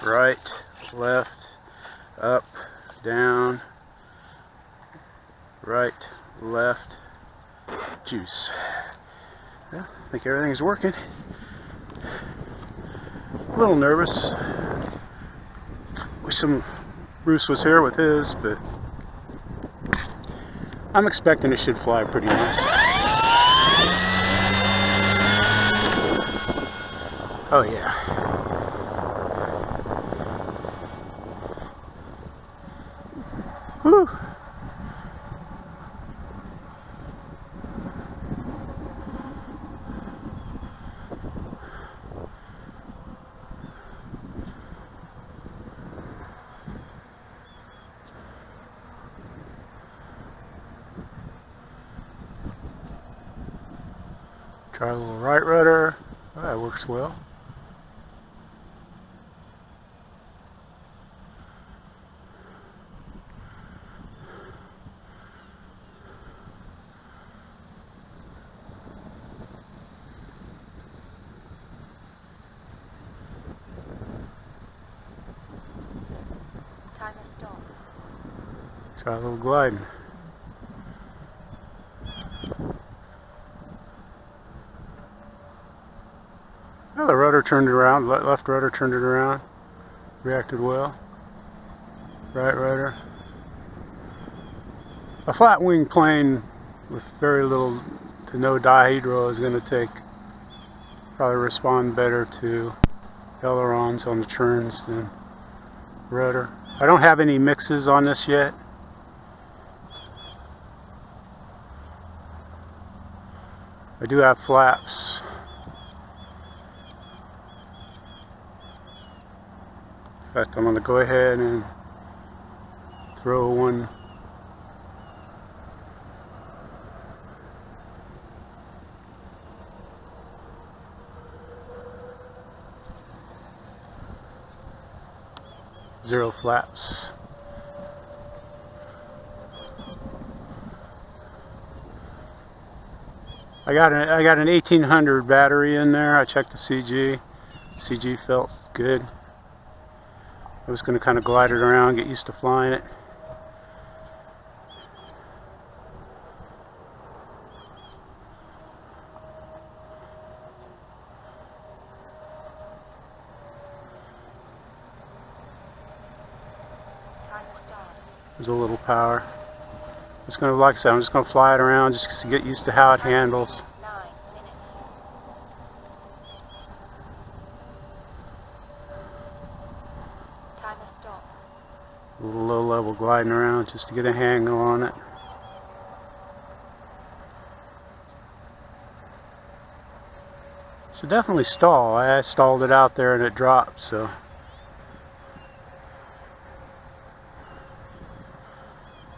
right, left, up, down, right, left, juice. Well, I think everything's working. A little nervous. Wish Bruce was here with his, but I'm expecting it should fly pretty nice. Oh yeah. Whew. Try a little right rudder. Oh, that works well. Time to stop. Try a little gliding. Well, the rudder turned it around, left rudder turned it around, reacted well. Right rudder. A flat wing plane with very little to no dihedral is going to probably respond better to ailerons on the turns than rudder. I don't have any mixes on this yet. I do have flaps. In fact, I'm going to go ahead and throw one. Zero flaps. I got an 1800 battery in there. I checked the CG. CG felt good. I was going to kind of glide it around, get used to flying it. There's a little power. It's going to, like I said, I'm just going to fly it around just to get used to how it handles. 9 minutes. Time to stop. A little low level gliding around just to get a handle on it. So definitely stall. I stalled it out there and it dropped, so.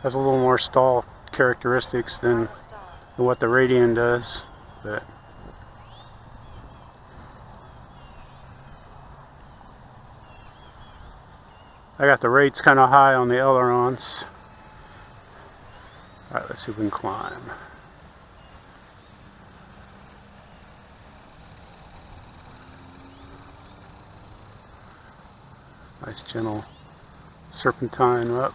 Has a little more stall characteristics than what the Radian does, but I got the rates kind of high on the ailerons. Alright, let's see if we can climb. Nice gentle serpentine up.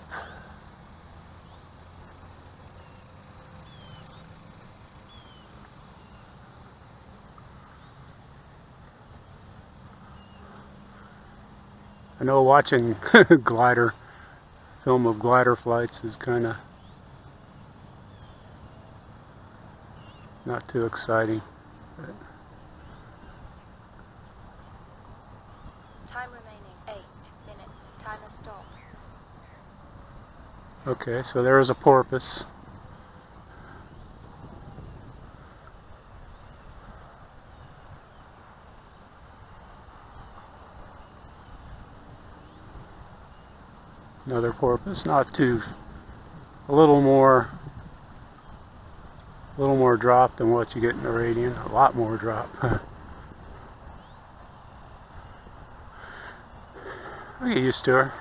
I know watching film of glider flights is kind of not too exciting. But Time remaining 8 minutes. Time to stop. okay, so there is a porpoise. Another porpoise, not too, a little more drop than what you get in the Radian, a lot more drop. I get used to her.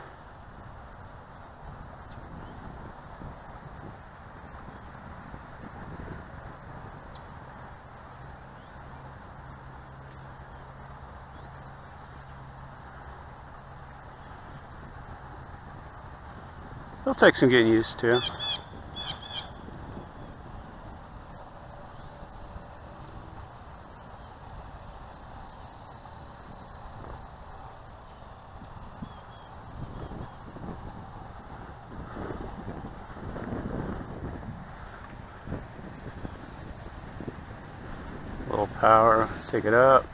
It'll take some getting used to. A little power, take it up.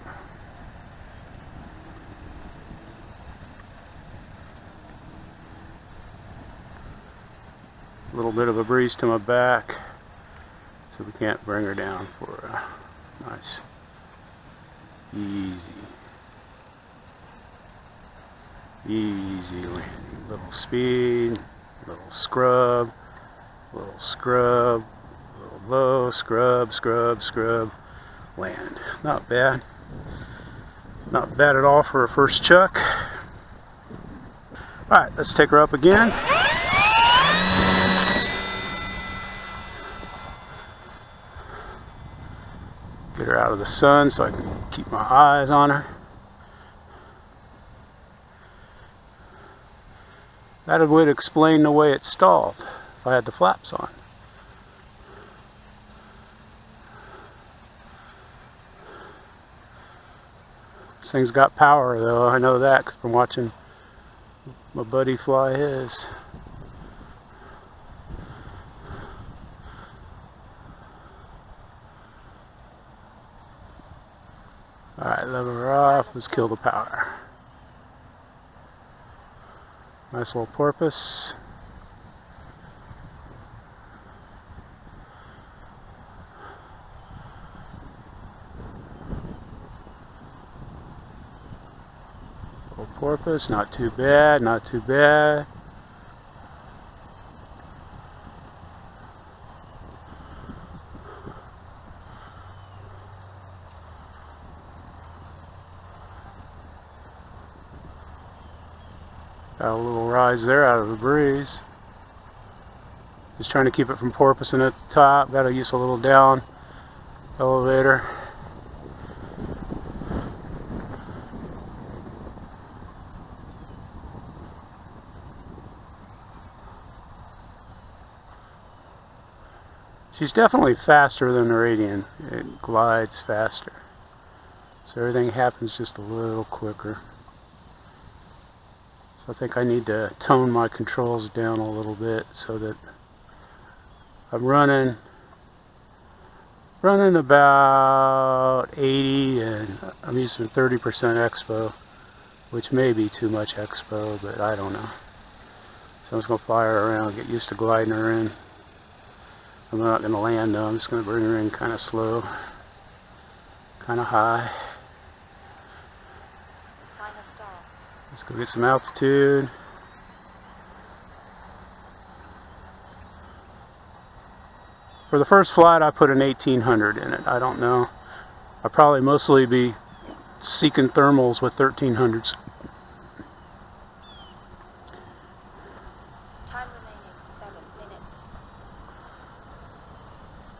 A little bit of a breeze to my back, so we can't bring her down for a nice, easy little speed, little scrub, little low, scrub, land. Not bad. Not bad at all for a first chuck. Alright, let's take her up again. Get her out of the sun so I can keep my eyes on her. That would explain the way it stalled if I had the flaps on. This thing's got power though, I know that from watching my buddy fly his. Alright, level her off, let's kill the power. Nice little porpoise. Little porpoise, not too bad, not too bad. Got a little rise there out of the breeze. Just trying to keep it from porpoising at the top. Got to use a little down elevator. She's definitely faster than the Radian. It glides faster. So everything happens just a little quicker. So I think I need to tone my controls down a little bit so that I'm running about 80 and I'm using 30% expo, which may be too much expo, but I don't know. So I'm just going to fly her around, get used to gliding her in. I'm not going to land though, I'm just going to bring her in kind of slow, kind of high. Let's go get some altitude. For the first flight I put an 1800 in it. I don't know. I'll probably mostly be seeking thermals with 1300s. Time remaining 7 minutes.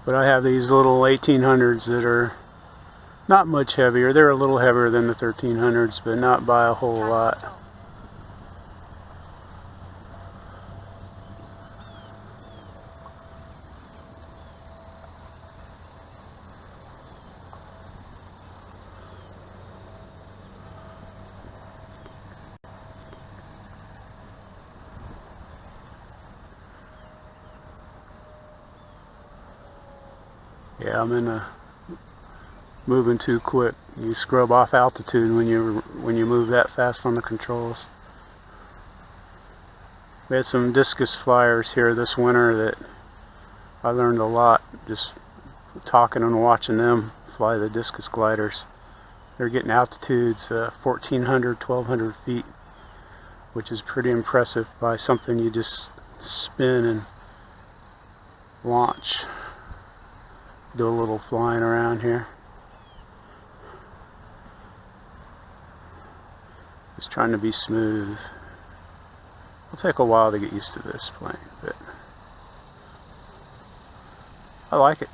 But I have these little 1800s that are not much heavier. They're a little heavier than the 1300s, but not by a whole lot. Yeah, I'm in a moving too quick. You scrub off altitude when you move that fast on the controls. We had some discus flyers here this winter that I learned a lot just talking and watching them fly the discus gliders. They're getting altitudes 1400, 1200 feet, which is pretty impressive by something you just spin and launch. Do a little flying around here. Just trying to be smooth. It'll take a while to get used to this plane, but I like it.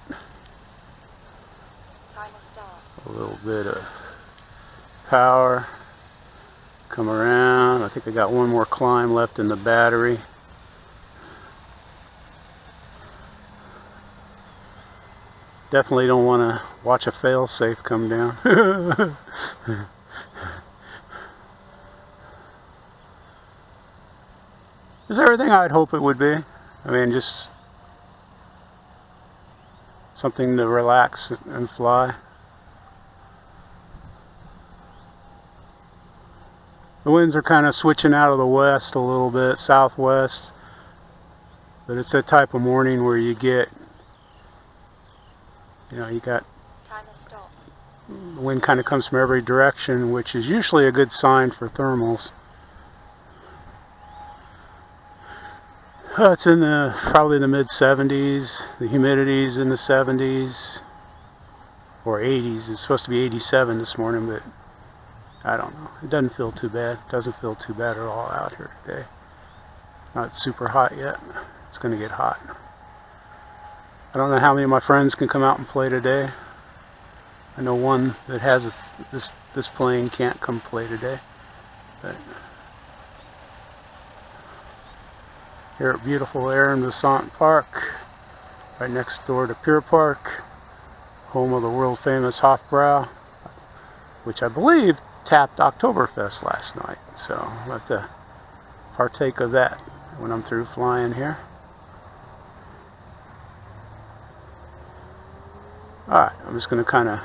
A little bit of power. Come around. I think I got one more climb left in the battery. Definitely don't want to watch a fail-safe come down. It's everything I'd hope it would be. I mean, just something to relax and fly. The winds are kind of switching out of the west a little bit, southwest. But it's that type of morning where you get, you got the wind kind of comes from every direction, which is usually a good sign for thermals. It's in probably the mid-70s. The humidity's in the 70s or 80s. It's supposed to be 87 this morning, but I don't know. It doesn't feel too bad. It doesn't feel too bad at all out here today. Not super hot yet. It's going to get hot. I don't know how many of my friends can come out and play today. I know one that has this plane can't come play today. But here at beautiful air in Bessant Park, right next door to Pier Park, home of the world famous Hofbrau, which I believe tapped Oktoberfest last night. So I'll have to partake of that when I'm through flying here. Alright, I'm just going to kind of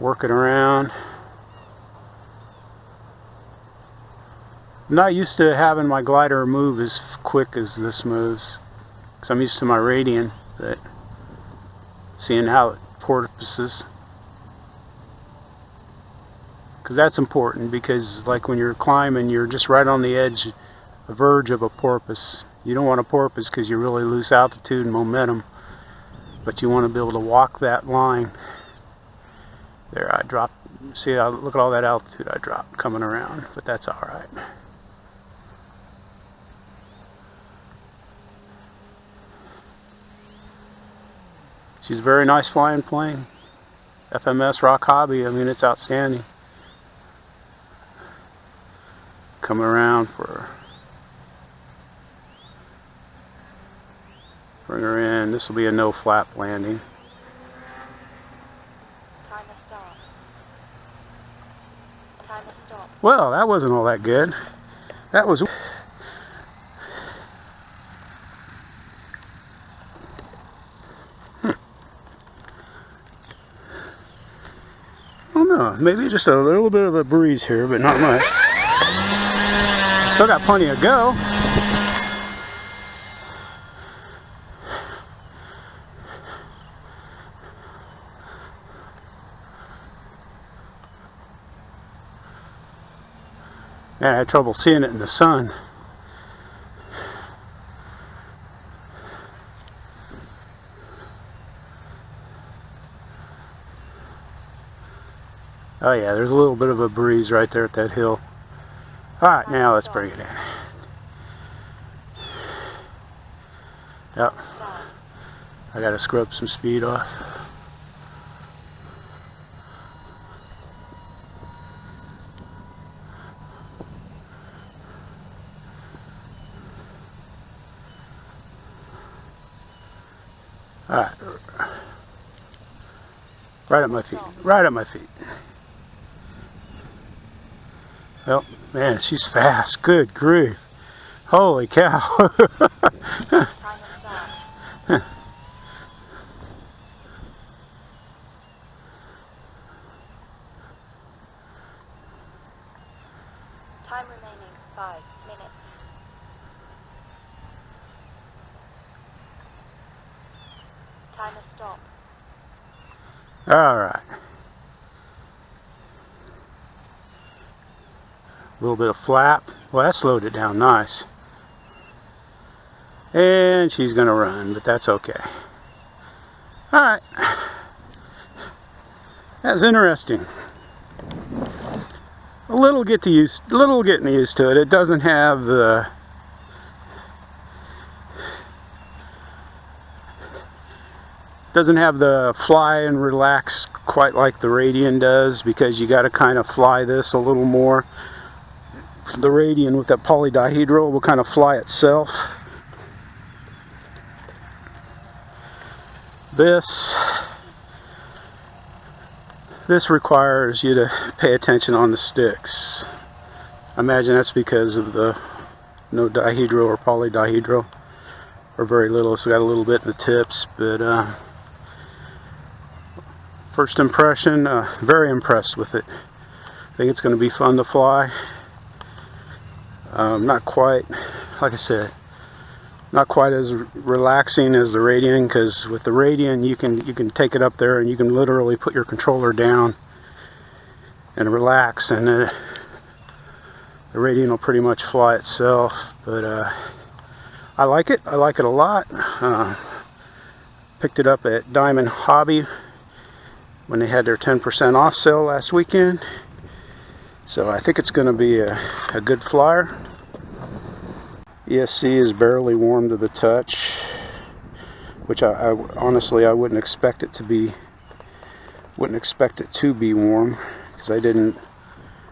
work it around. I'm not used to having my glider move as quick as this moves, because I'm used to my radian, but seeing how it porpoises. Because that's important, because like when you're climbing, you're just right on the edge, the verge of a porpoise. You don't want a porpoise because you really lose altitude and momentum, but you want to be able to walk that line. There, I dropped, see, look at all that altitude I dropped coming around, but that's alright. She's a very nice flying plane. FMS ROC-Hobby, I mean, it's outstanding. Coming around for, bring her in. This will be a no flap landing. Time to stop. Time to stop. Well, that wasn't all that good. That was... I don't know, maybe just a little bit of a breeze here, but not much. Still got plenty to go. Yeah, I had trouble seeing it in the sun. Oh yeah, there's a little bit of a breeze right there at that hill. Alright, now let's bring it in. Yep. I gotta scrub some speed off. Alright. Right at my feet. Right at my feet. Oh, man, she's fast. Good grief. Holy cow. Time remaining 5 minutes. Time to stop. All right. A little bit of flap. Well, that slowed it down nice. And she's going to run, but that's okay. All right. That's interesting. A little getting used to it. It doesn't have the fly and relax quite like the Radian does, because you got to kind of fly this a little more. The Radian with that polydihedral will kind of fly itself. This This requires you to pay attention on the sticks. I imagine that's because of the no dihedral or polydihedral, or very little, so got a little bit in the tips. But first impression, very impressed with it. I think it's going to be fun to fly. Not quite, like I said, not quite as relaxing as the Radian, because with the Radian you can take it up there and you can literally put your controller down and relax, and the Radian will pretty much fly itself. But I like it a lot. Picked it up at Diamond Hobby when they had their 10% off sale last weekend, so I think it's going to be a good flyer. ESC is barely warm to the touch, which I honestly I wouldn't expect it to be. Warm, because I didn't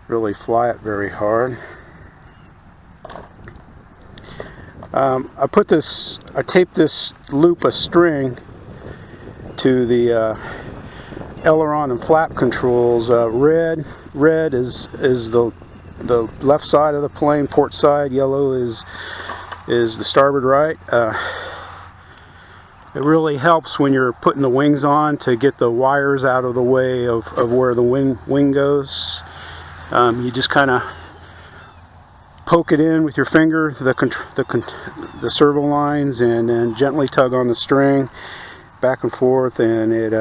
really fly it very hard. I taped this loop of string to the aileron and flap controls. Red is the left side of the plane, port side. Yellow is the starboard right. It really helps when you're putting the wings on to get the wires out of the way of where the wing goes. You just kind of poke it in with your finger, the servo lines, and then gently tug on the string back and forth, and it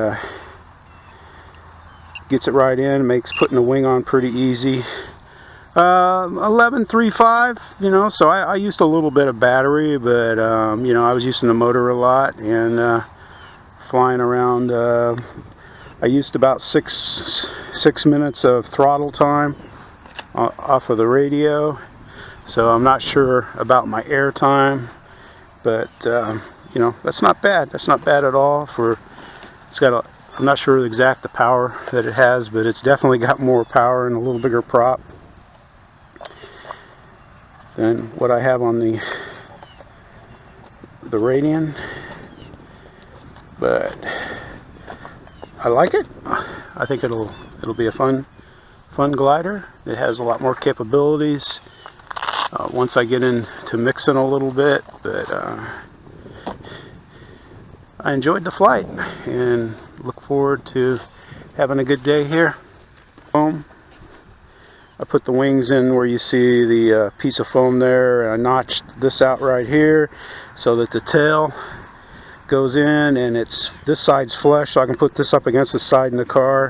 gets it right in. Makes putting the wing on pretty easy. 11.35, you know, so I used a little bit of battery, but you know, I was using the motor a lot, and flying around. I used about six minutes of throttle time off of the radio, so I'm not sure about my air time, but you know, that's not bad. That's not bad at all. I'm not sure the power that it has, but it's definitely got more power and a little bigger prop than what I have on the Radian. But I like it. I think it'll be a fun glider. It has a lot more capabilities once I get into mixing a little bit, but I enjoyed the flight and look forward to having a good day here. I put the wings in where you see the piece of foam there, and I notched this out right here so that the tail goes in, and this side's flush, so I can put this up against the side in the car.